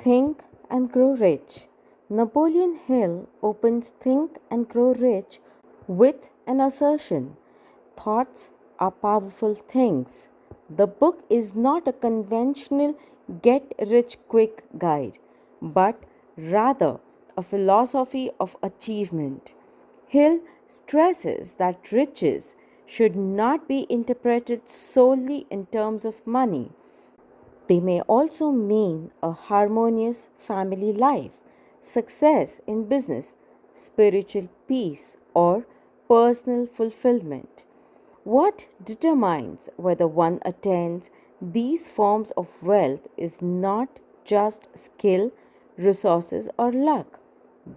Think and Grow Rich. Napoleon Hill opens Think and Grow Rich with an assertion: thoughts are powerful things. The book is not a conventional get rich quick guide, but rather a philosophy of achievement. Hill stresses that riches should not be interpreted solely in terms of money. They may also mean a harmonious family life, success in business, spiritual peace, or personal fulfillment. What determines whether one attains these forms of wealth is not just skill, resources, or luck,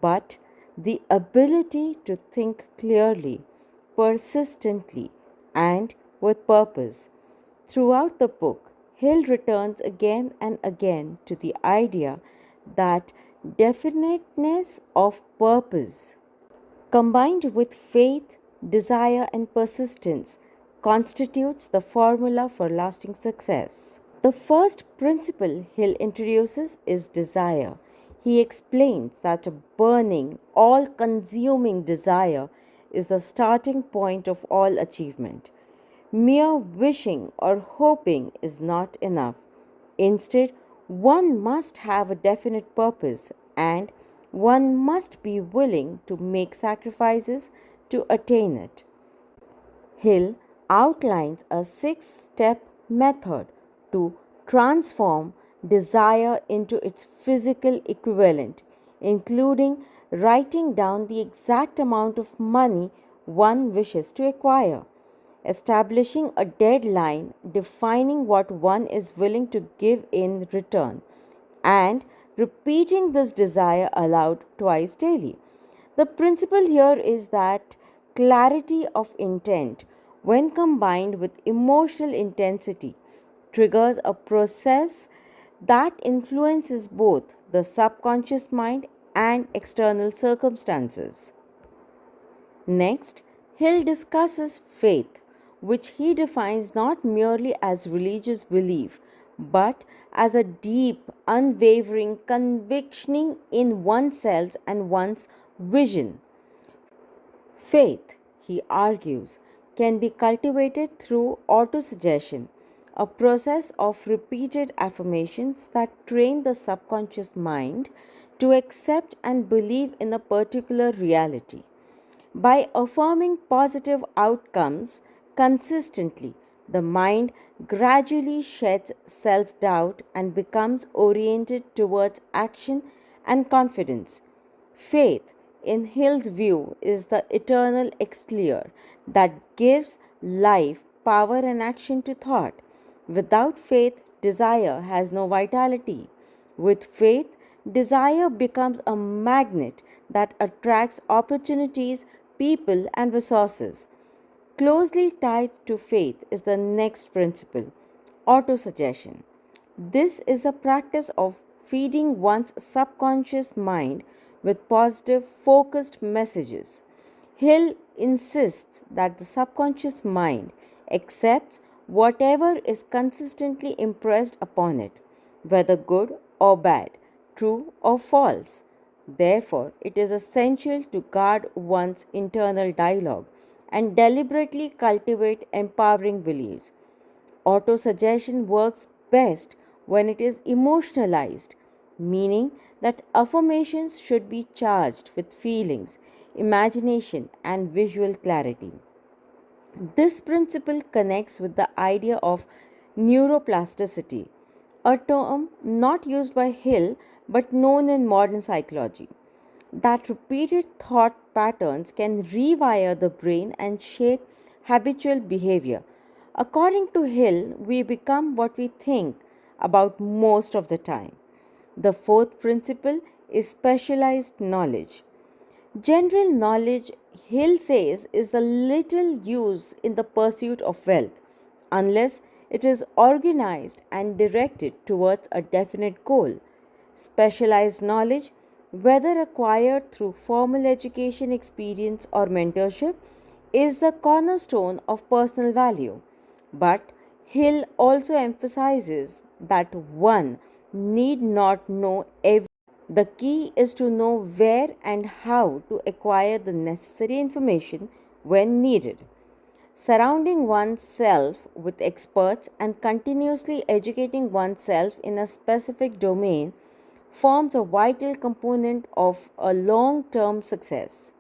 but the ability to think clearly, persistently, and with purpose. Throughout the book, Hill returns again and again to the idea that definiteness of purpose, combined with faith, desire, and persistence, constitutes the formula for lasting success. The first principle Hill introduces is desire. He explains that a burning, all consuming desire is the starting point of all achievement. Mere wishing or hoping is not enough. Instead, one must have a definite purpose and one must be willing to make sacrifices to attain it. Hill outlines a 6 step method to transform desire into its physical equivalent, including writing down the exact amount of money one wishes to acquire, establishing a deadline, defining what one is willing to give in return, and repeating this desire aloud twice daily. The principle here is that clarity of intent, when combined with emotional intensity, triggers a process that influences both the subconscious mind and external circumstances. Next, Hill discusses faith, which he defines not merely as religious belief, but as a deep, unwavering conviction in oneself and one's vision. Faith, he argues, can be cultivated through autosuggestion, a process of repeated affirmations that train the subconscious mind to accept and believe in a particular reality. By affirming positive outcomes consistently, the mind gradually sheds self doubt and becomes oriented towards action and confidence. Faith, in Hill's view, is the eternal elixir that gives life, power, and action to thought. Without faith, desire has no vitality. With faith, desire becomes a magnet that attracts opportunities, people, and resources. Closely tied to faith is the next principle: autosuggestion. This is a practice of feeding one's subconscious mind with positive, focused messages. Hill insists that the subconscious mind accepts whatever is consistently impressed upon it, whether good or bad, true or false. Therefore, it is essential to guard one's internal dialogue and deliberately cultivate empowering beliefs. Autosuggestion works best when it is emotionalized, meaning that affirmations should be charged with feelings, imagination, and visual clarity. This principle connects with the idea of neuroplasticity, a term not used by Hill but known in modern psychology. That repeated thought patterns can rewire the brain and shape habitual behavior. According to Hill, we become what we think about most of the time. The fourth principle is specialized knowledge. General knowledge, Hill says, is the little use in the pursuit of wealth unless it is organized and directed towards a definite goal. Specialized knowledge, whether acquired through formal education, experience, or mentorship, is the cornerstone of personal value. But Hill also emphasizes that one need not know everything. The key is to know where and how to acquire the necessary information when needed. Surrounding oneself with experts and continuously educating oneself in a specific domain forms a vital component of a long term success.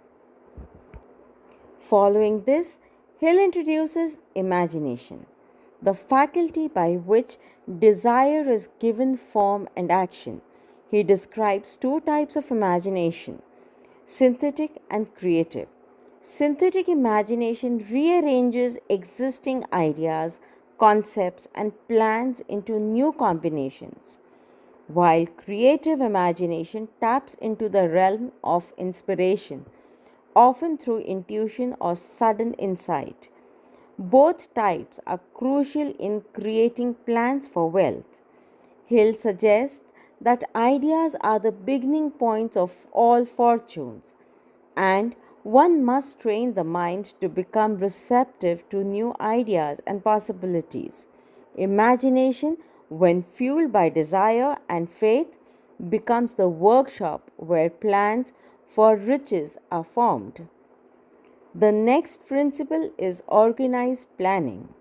Following this, Hill introduces imagination, the faculty by which desire is given form and action. He describes two types of imagination: synthetic and creative. Synthetic imagination rearranges existing ideas, concepts, and plans into new combinations, while creative imagination taps into the realm of inspiration, often through intuition or sudden insight. Both types are crucial in creating plans for wealth. Hill suggests that ideas are the beginning points of all fortunes, and one must train the mind to become receptive to new ideas and possibilities. Imagination, when fueled by desire and faith, becomes the workshop where plans for riches are formed. The next principle is organized planning,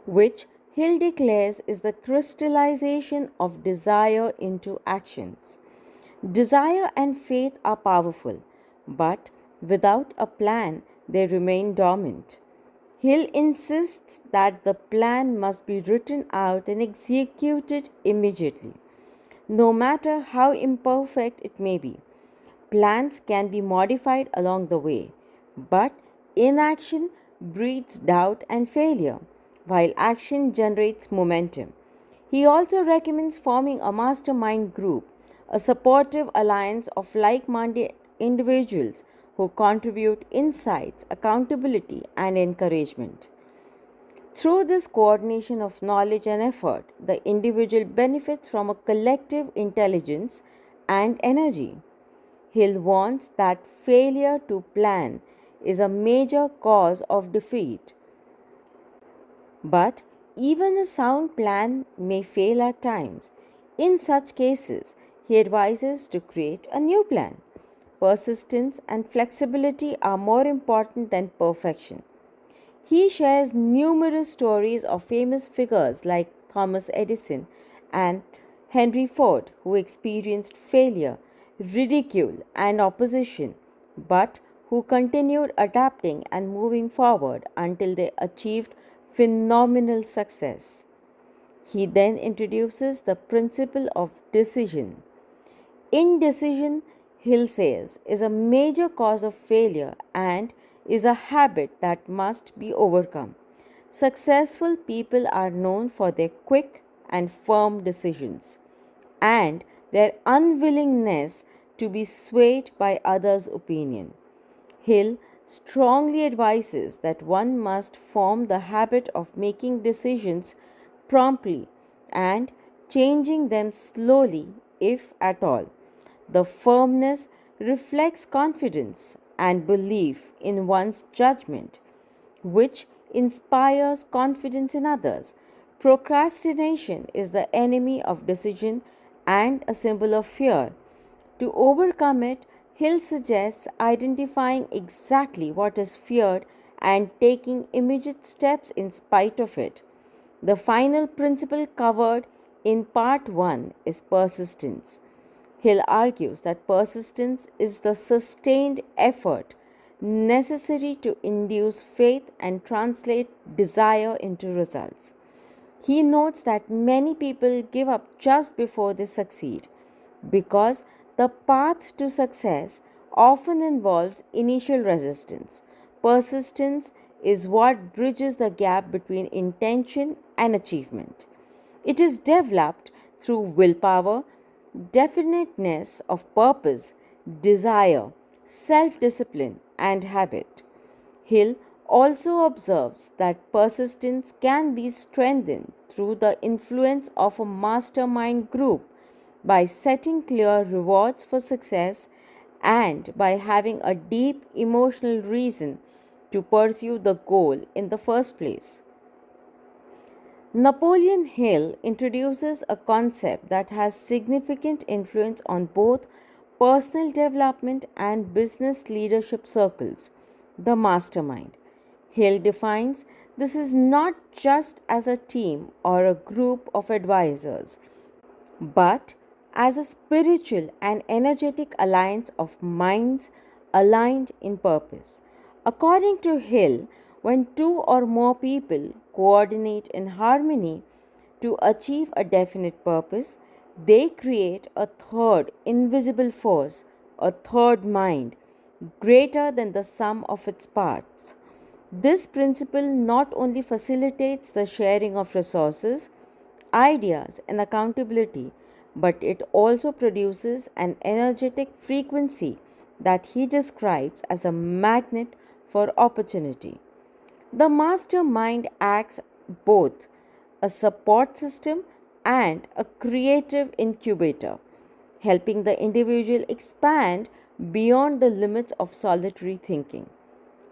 which Hill declares is the crystallization of desire into actions. Desire and faith are powerful, but without a plan, they remain dormant. Hill insists that the plan must be written out and executed immediately, no matter how imperfect it may be. Plans can be modified along the way, but inaction breeds doubt and failure, while action generates momentum. He also recommends forming a mastermind group, a supportive alliance of like minded individuals who contribute insights, accountability, and encouragement. Through this coordination of knowledge and effort, the individual benefits from a collective intelligence and energy. Hill warns that failure to plan is a major cause of defeat. But even a sound plan may fail at times. In such cases, he advises to create a new plan. Persistence and flexibility are more important than perfection. He shares numerous stories of famous figures like Thomas Edison and Henry Ford who experienced failure, ridicule, and opposition, but who continued adapting and moving forward until they achieved phenomenal success. He then introduces the principle of decision. Indecision, Hill says, is a major cause of failure and is a habit that must be overcome. Successful people are known for their quick and firm decisions and their unwillingness to be swayed by others' opinion. Hill strongly advises that one must form the habit of making decisions promptly and changing them slowly, if at all. The firmness reflects confidence and belief in one's judgment, which inspires confidence in others. Procrastination is the enemy of decision and a symbol of fear. To overcome it, Hill suggests identifying exactly what is feared and taking immediate steps in spite of it. The final principle covered in part 1 is persistence. Hill argues that persistence is the sustained effort necessary to induce faith and translate desire into results. He notes that many people give up just before they succeed because the path to success often involves initial resistance. Persistence is what bridges the gap between intention and achievement. It is developed through willpower, definiteness of purpose, desire, self discipline, and habit. Hill also observes that persistence can be strengthened through the influence of a mastermind group by setting clear rewards for success and by having a deep emotional reason to pursue the goal in the first place. Napoleon Hill introduces a concept that has significant influence on both personal development and business leadership circles, the mastermind. Hill defines this is not just as a team or a group of advisors, but as a spiritual and energetic alliance of minds aligned in purpose. According to Hill, when two or more people coordinate in harmony to achieve a definite purpose, they create a third invisible force, a third mind, greater than the sum of its parts. This principle not only facilitates the sharing of resources, ideas, and accountability, but it also produces an energetic frequency that he describes as a magnet for opportunity. The mastermind acts both a support system and a creative incubator, helping the individual expand beyond the limits of solitary thinking.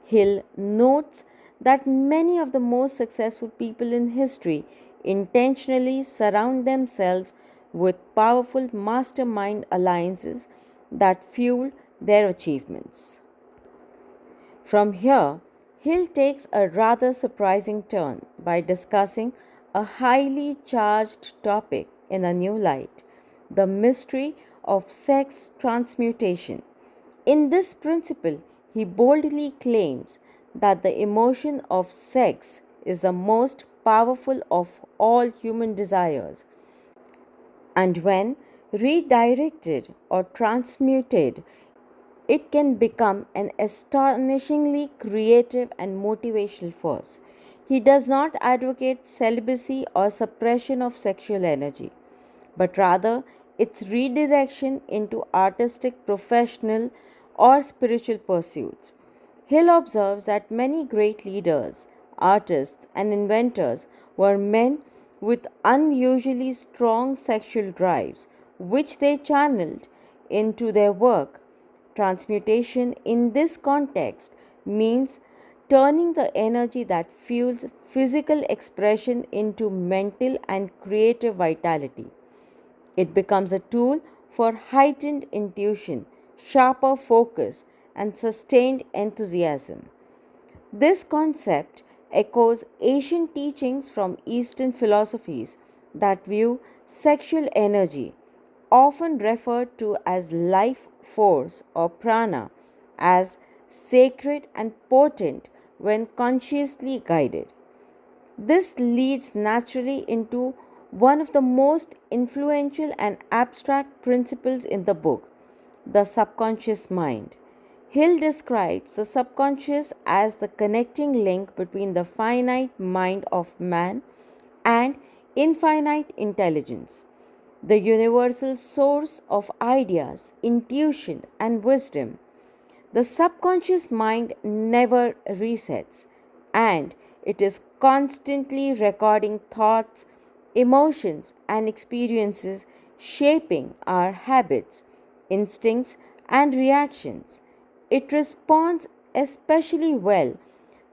Hill notes that many of the most successful people in history intentionally surround themselves with powerful mastermind alliances that fuel their achievements. From here, Hill takes a rather surprising turn by discussing a highly charged topic in a new light, the mystery of sex transmutation. In this principle, he boldly claims that the emotion of sex is the most powerful of all human desires, and when redirected or transmuted, it can become an astonishingly creative and motivational force. He does not advocate celibacy or suppression of sexual energy, but rather its redirection into artistic, professional, or spiritual pursuits. Hill observes that many great leaders, artists, and inventors were men with unusually strong sexual drives, which they channeled into their work. Transmutation in this context means turning the energy that fuels physical expression into mental and creative vitality. It becomes a tool for heightened intuition, sharper focus, and sustained enthusiasm. This concept echoes ancient teachings from Eastern philosophies that view sexual energy, often referred to as life force or prana, as sacred and potent when consciously guided. This leads naturally into one of the most influential and abstract principles in the book, the subconscious mind. Hill describes the subconscious as the connecting link between the finite mind of man and infinite intelligence, the universal source of ideas, intuition, and wisdom. The subconscious mind never resets, and it is constantly recording thoughts, emotions, and experiences, shaping our habits, instincts, and reactions. It responds especially well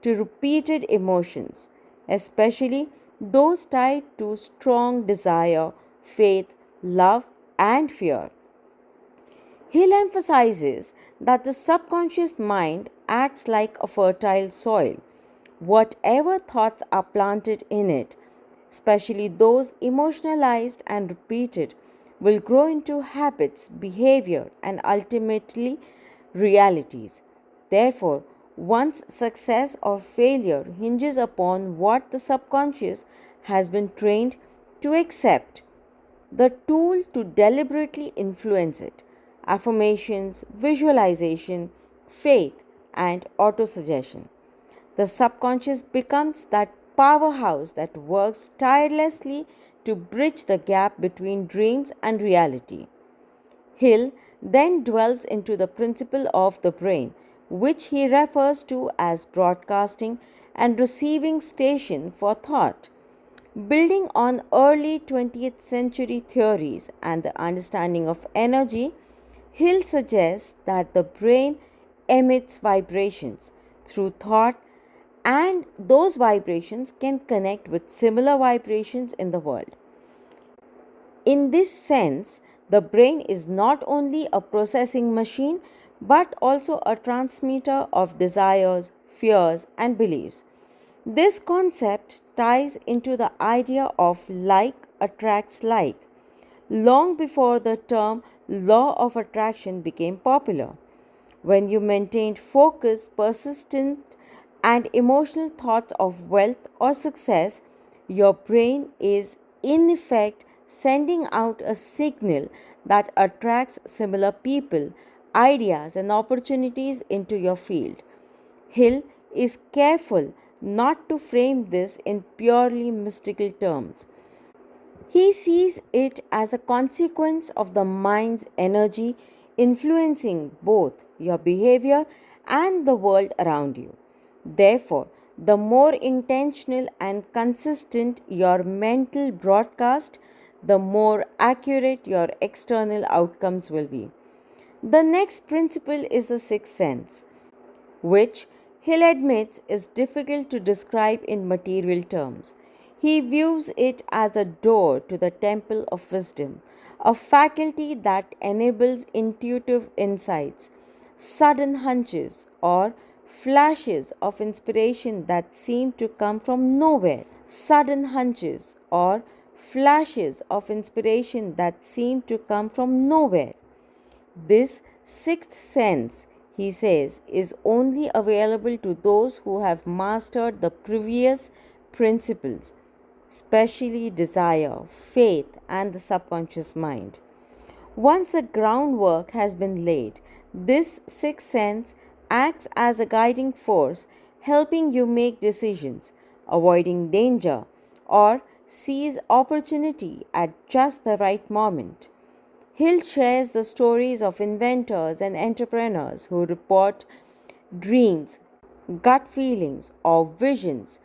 to repeated emotions, especially those tied to strong desire, faith, love, and fear. Hill emphasizes that the subconscious mind acts like a fertile soil. Whatever thoughts are planted in it, especially those emotionalized and repeated, will grow into habits, behavior, and ultimately realities. Therefore, one's success or failure hinges upon what the subconscious has been trained to accept, the tool to deliberately influence it. Affirmations, visualization, faith, and autosuggestion. The subconscious becomes that powerhouse that works tirelessly to bridge the gap between dreams and reality. Hill then delves into the principle of the brain, which he refers to as broadcasting and receiving station for thought. Building on early 20th century theories and the understanding of energy, Hill suggests that the brain emits vibrations through thought and those vibrations can connect with similar vibrations in the world. In this sense, the brain is not only a processing machine but also a transmitter of desires, fears, and beliefs. This concept ties into the idea of like attracts like long before the term law of attraction became popular. When you maintained focus, persistence, and emotional thoughts of wealth or success, your brain is in effect sending out a signal that attracts similar people, ideas, and opportunities into your field. Hill is careful not to frame this in purely mystical terms. He sees it as a consequence of the mind's energy influencing both your behavior and the world around you. Therefore, the more intentional and consistent your mental broadcast, the more accurate your external outcomes will be. The next principle is the sixth sense, which Hill admits is difficult to describe in material terms. He views it as a door to the temple of wisdom, a faculty that enables intuitive insights, sudden hunches, or flashes of inspiration that seem to come from nowhere. Sudden hunches or flashes of inspiration that seem to come from nowhere. This sixth sense, he says, is only available to those who have mastered the previous principles, especially desire, faith, and the subconscious mind. Once the groundwork has been laid, this sixth sense acts as a guiding force, helping you make decisions, avoiding danger, or seize opportunity at just the right moment. Hill shares the stories of inventors and entrepreneurs who report dreams, gut feelings, or visions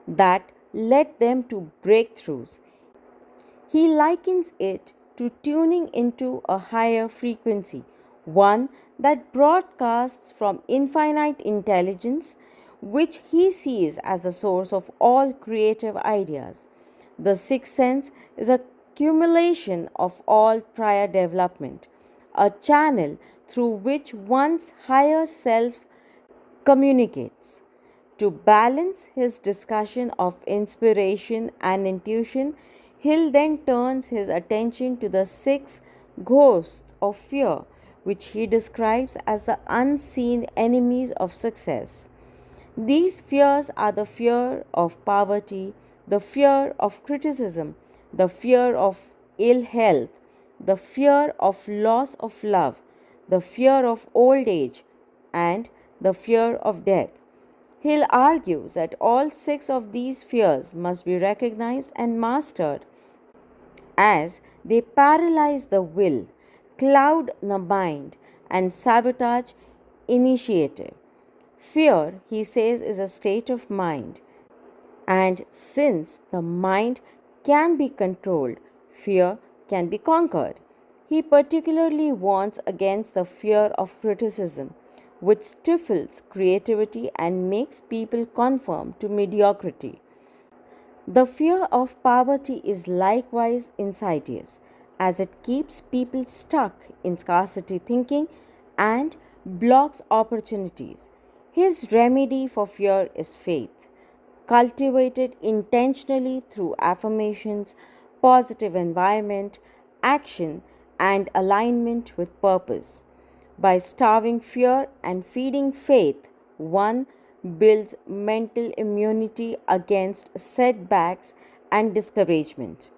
that led them to breakthroughs. He likens it to tuning into a higher frequency, one that broadcasts from infinite intelligence, which he sees as the source of all creative ideas. The sixth sense is a accumulation of all prior development, a channel through which one's higher self communicates. To balance his discussion of inspiration and intuition, Hill then turns his attention to the six ghosts of fear, which he describes as the unseen enemies of success. These fears are the fear of poverty, the fear of criticism, the fear of ill health, the fear of loss of love, the fear of old age, and the fear of death. Hill argues that all six of these fears must be recognized and mastered as they paralyze the will, cloud the mind, and sabotage initiative. Fear, he says, is a state of mind, and since the mind can be controlled, fear can be conquered. He particularly warns against the fear of criticism, which stifles creativity and makes people conform to mediocrity. The fear of poverty is likewise insidious, as it keeps people stuck in scarcity thinking and blocks opportunities. His remedy for fear is faith, cultivated intentionally through affirmations, positive environment, action, and alignment with purpose. By starving fear and feeding faith, one builds mental immunity against setbacks and discouragement.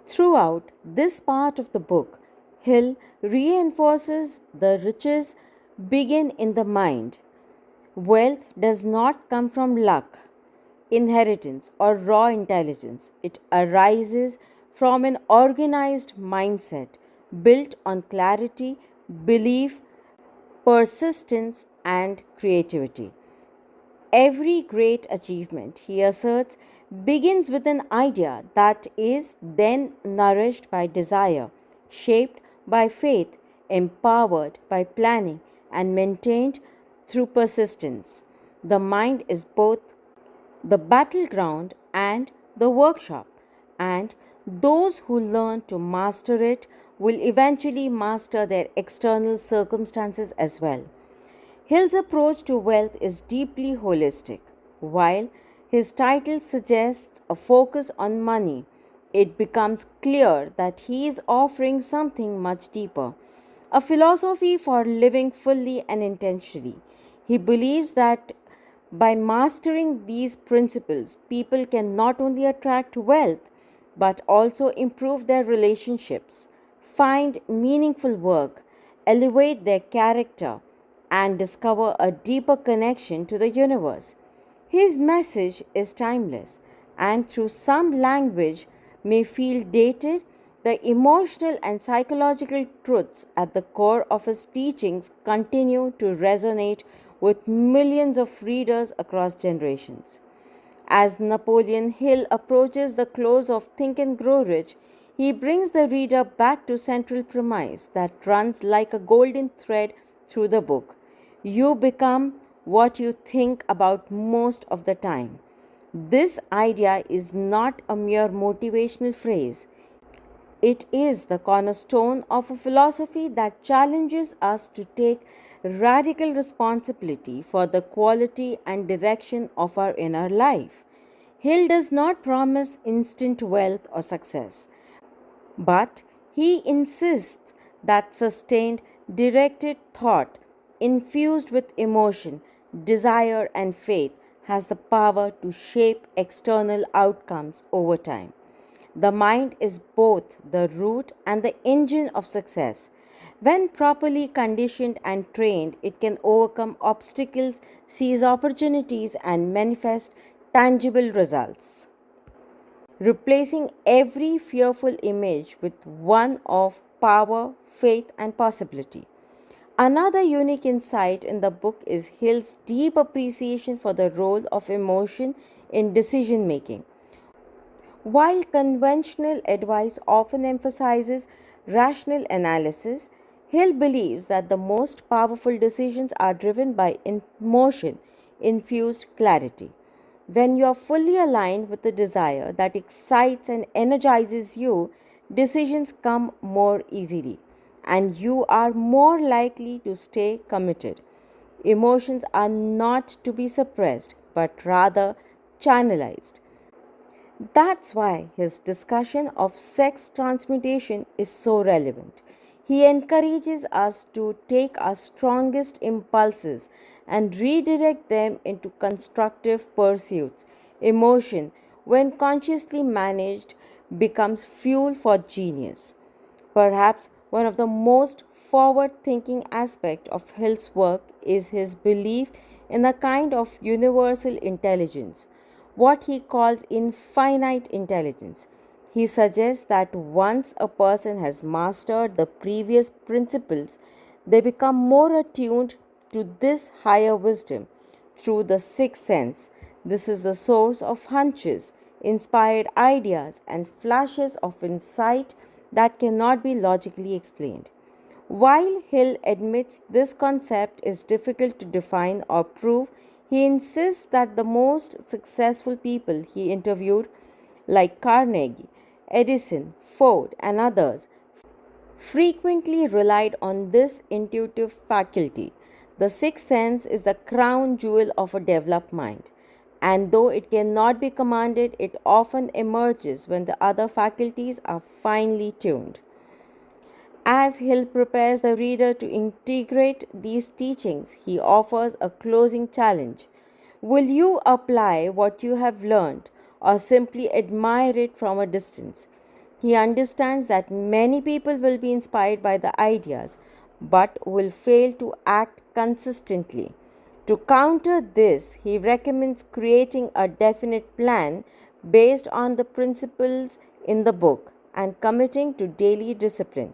Throughout this part of the book, Hill reinforces the riches begin in the mind. Wealth does not come from luck, inheritance, or raw intelligence. It arises from an organized mindset built on clarity, belief, persistence, and creativity. Every great achievement, he asserts, begins with an idea that is then nourished by desire, shaped by faith, empowered by planning, and maintained through persistence. The mind is both the battleground and the workshop, and those who learn to master it will eventually master their external circumstances as well. Hill's approach to wealth is deeply holistic. While his title suggests a focus on money, it becomes clear that he is offering something much deeper, a philosophy for living fully and intentionally. He believes that by mastering these principles, people can not only attract wealth but also improve their relationships, find meaningful work, elevate their character, and discover a deeper connection to the universe. His message is timeless, and through some language may feel dated, the emotional and psychological truths at the core of his teachings continue to resonate with millions of readers across generations. As Napoleon Hill approaches the close of Think and Grow Rich, he brings the reader back to central premise that runs like a golden thread through the book. You become what you think about most of the time. This idea is not a mere motivational phrase. It is the cornerstone of a philosophy that challenges us to take radical responsibility for the quality and direction of our inner life. Hill does not promise instant wealth or success, but he insists that sustained, directed thought, infused with emotion, desire, and faith, has the power to shape external outcomes over time. The mind is both the root and the engine of success. When properly conditioned and trained, it can overcome obstacles, seize opportunities, and manifest tangible results, replacing every fearful image with one of power, faith, and possibility. Another unique insight in the book is Hill's deep appreciation for the role of emotion in decision making. While conventional advice often emphasizes rational analysis, Hill believes that the most powerful decisions are driven by emotion infused clarity. When you are fully aligned with the desire that excites and energizes you, decisions come more easily and you are more likely to stay committed. Emotions are not to be suppressed but rather channelized. That's why his discussion of sex transmutation is so relevant. He encourages us to take our strongest impulses and redirect them into constructive pursuits. Emotion, when consciously managed, becomes fuel for genius. Perhaps one of the most forward thinking aspects of Hill's work is his belief in a kind of universal intelligence, what he calls infinite intelligence. He suggests that once a person has mastered the previous principles, they become more attuned to this higher wisdom through the sixth sense. This is the source of hunches, inspired ideas, and flashes of insight that cannot be logically explained. While Hill admits this concept is difficult to define or prove, he insists that the most successful people he interviewed, like Carnegie, Edison, Ford, and others, frequently relied on this intuitive faculty. The sixth sense is the crown jewel of a developed mind, and though it cannot be commanded, it often emerges when the other faculties are finely tuned. As Hill prepares the reader to integrate these teachings, he offers a closing challenge. Will you apply what you have learned or simply admire it from a distance? He understands that many people will be inspired by the ideas but will fail to act consistently. To counter this, he recommends creating a definite plan based on the principles in the book and committing to daily discipline.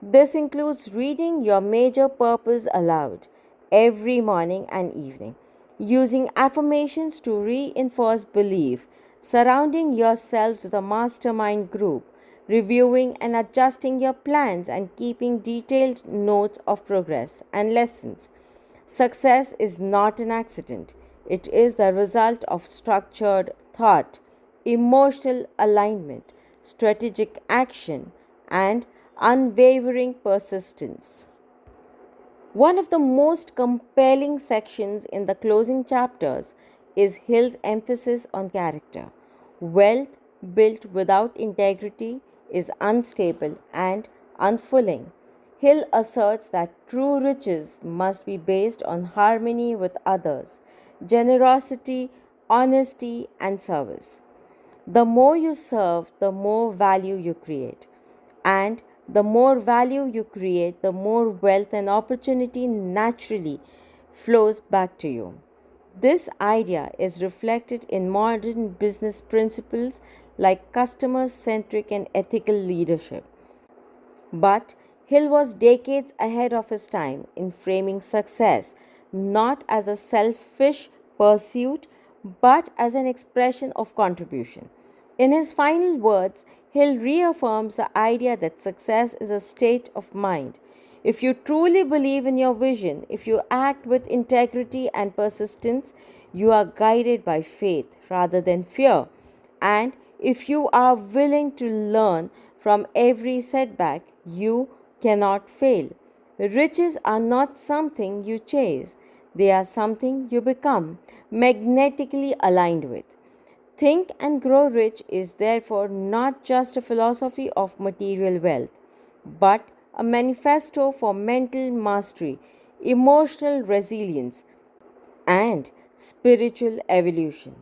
This includes reading your major purpose aloud every morning and evening, using affirmations to reinforce belief, surrounding yourselves with a mastermind group, reviewing and adjusting your plans, and keeping detailed notes of progress and lessons. Success is not an accident, It is the result of structured thought, emotional alignment, strategic action, and unwavering persistence. One of the most compelling sections in the closing chapters is Hill's emphasis on character. Wealth built without integrity is unstable and unfulfilling. Hill asserts that true riches must be based on harmony with others, generosity, honesty, and service. The more you serve, the more value you create. And the more value you create, the more wealth and opportunity naturally flows back to you. This idea is reflected in modern business principles like customer centric and ethical leadership. But Hill was decades ahead of his time in framing success not as a selfish pursuit but as an expression of contribution. In his final words, Hill reaffirms the idea that success is a state of mind. If you truly believe in your vision, if you act with integrity and persistence, you are guided by faith rather than fear. And if you are willing to learn from every setback, you cannot fail. Riches are not something you chase, they are something you become magnetically aligned with. Think and Grow Rich is therefore not just a philosophy of material wealth, but a manifesto for mental mastery, emotional resilience, and spiritual evolution.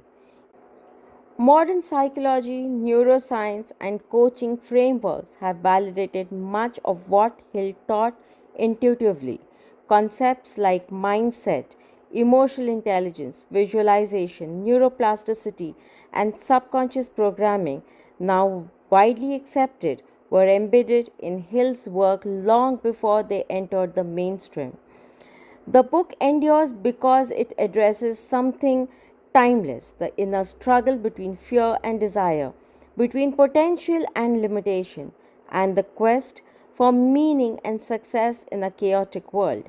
Modern psychology, neuroscience, and coaching frameworks have validated much of what Hill taught intuitively. Concepts like mindset, emotional intelligence, visualization, neuroplasticity, and subconscious programming, now widely accepted, were embedded in Hill's work long before they entered the mainstream. The book endures because it addresses something timeless, the inner struggle between fear and desire, between potential and limitation, and the quest for meaning and success in a chaotic world.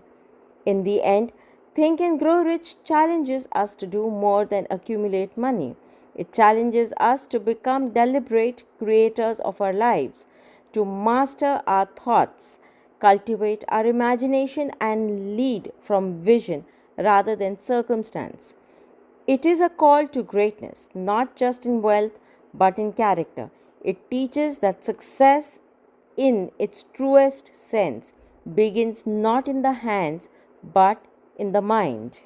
In the end, Think and Grow Rich challenges us to do more than accumulate money. It challenges us to become deliberate creators of our lives, to master our thoughts, cultivate our imagination, and lead from vision rather than circumstance. It is a call to greatness, not just in wealth, but in character. It teaches that success, in its truest sense, begins not in the hands, but in the mind.